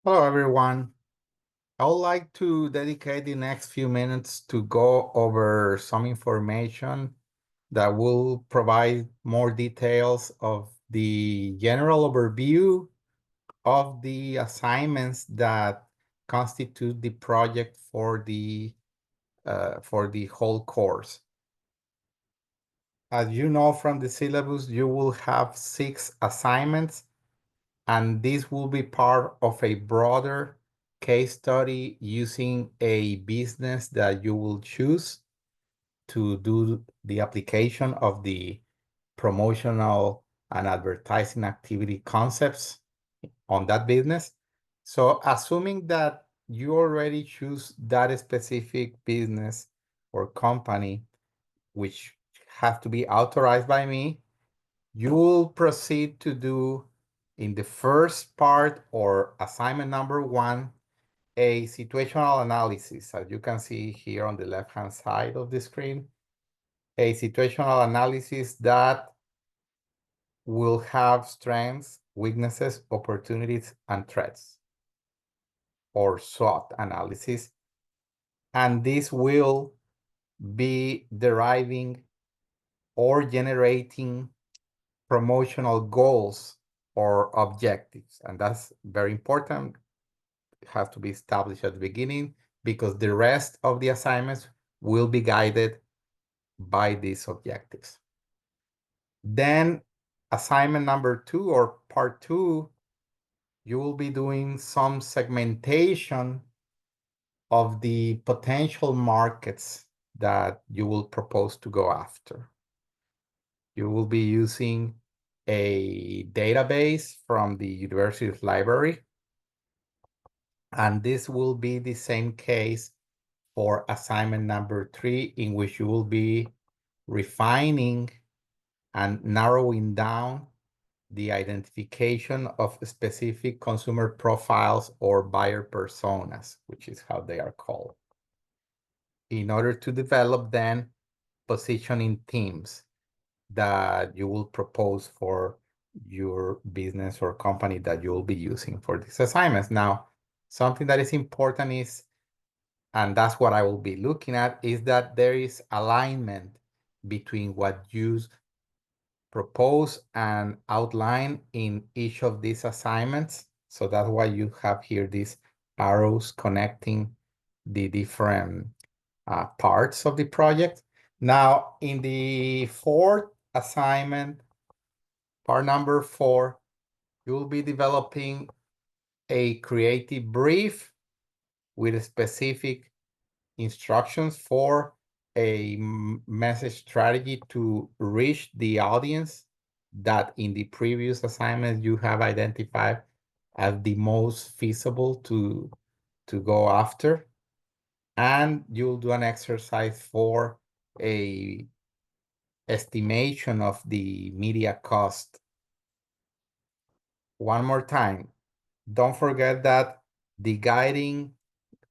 Hello, everyone. I would like to dedicate the next few minutes to go over some information that will provide more details of the general overview of the assignments that constitute the project for the whole course. As you know from the syllabus, you will have 6 assignments, and this will be part of a broader case study using a business that you will choose to do the application of the promotional and advertising activity concepts on that business. So assuming that you already choose that specific business or company, which have to be authorized by me, you will proceed to do in the first part or assignment number 1, a situational analysis, as you can see here on the left-hand side of the screen, a situational analysis that will have strengths, weaknesses, opportunities, and threats, or SWOT analysis. And this will be deriving or generating promotional goals or objectives. And that's very important. It has to be established at the beginning because the rest of the assignments will be guided by these objectives. Then assignment number 2 or part 2, you will be doing some segmentation of the potential markets that you will propose to go after. You will be using a database from the university's library, and this will be the same case for assignment number 3, in which you will be refining and narrowing down the identification of specific consumer profiles or buyer personas, which is how they are called, in order to develop then positioning themes that you will propose for your business or company that you will be using for these assignments. Now, something that is important is, and that's what I will be looking at, is that there is alignment between what you propose and outline in each of these assignments. So that's why you have here these arrows connecting the different parts of the project. Now, in the 4th assignment, part number 4, you will be developing a creative brief with specific instructions for a message strategy to reach the audience that in the previous assignments you have identified as the most feasible to go after. And you'll do an exercise for a estimation of the media cost. One more time, don't forget that the guiding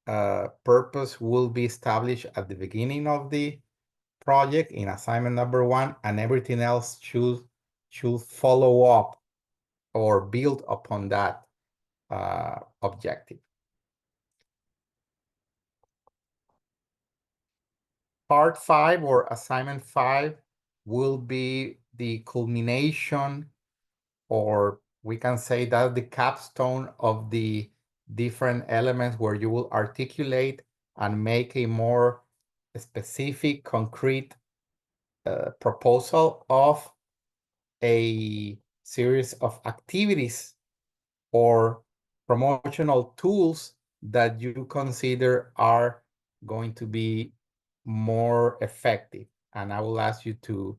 purpose will be established at the beginning of the project in assignment number 1, and everything else should follow up or build upon that objective. Part 5 or assignment 5 will be the culmination, or we can say that the capstone of the different elements where you will articulate and make a more specific, concrete proposal of a series of activities or promotional tools that you consider are going to be more effective. And I will ask you to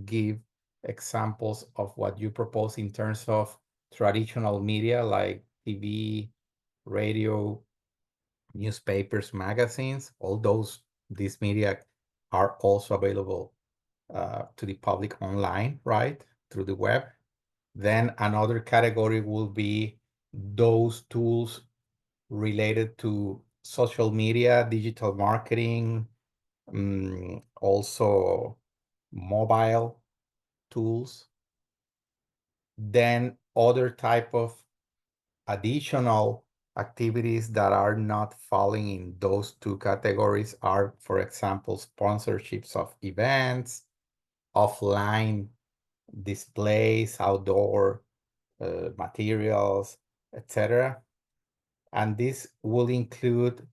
give examples of what you propose in terms of traditional media like TV, radio, newspapers, magazines. All these media are also available to the public online, right, through the web. Then another category will be those tools related to social media, digital marketing, also mobile tools. Then other type of additional Activities that are not falling in those two categories are, for example, sponsorships of events, offline displays, outdoor materials, etc. And this will include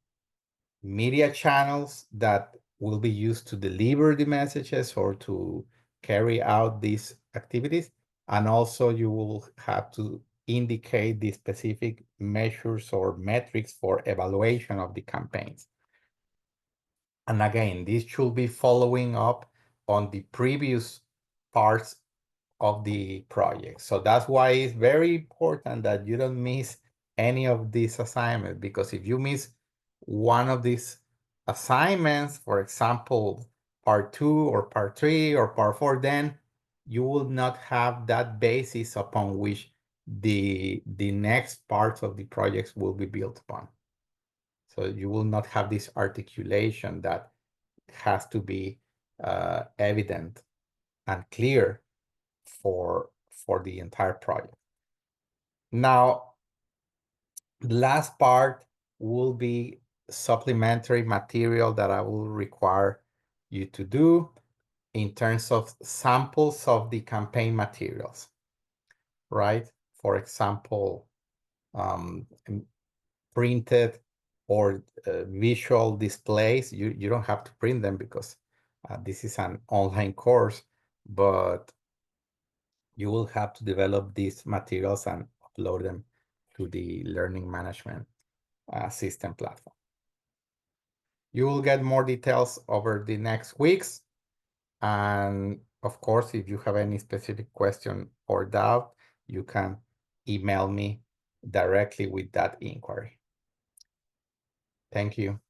media channels that will be used to deliver the messages or to carry out these activities. And also you will have to indicate the specific measures or metrics for evaluation of the campaigns. And again, this should be following up on the previous parts of the project. So that's why it's very important that you don't miss any of these assignments, because if you miss one of these assignments, for example, part 2 or part 3 or part 4, then you will not have that basis upon which the next parts of the projects will be built upon. So you will not have this articulation that has to be evident and clear for the entire project. Now, the last part will be supplementary material that I will require you to do in terms of samples of the campaign materials, right? For example, printed or visual displays. You don't have to print them because this is an online course, but you will have to develop these materials and upload them to the learning management system platform. You will get more details over the next weeks. And of course, if you have any specific question or doubt, you can email me directly with that inquiry. Thank you.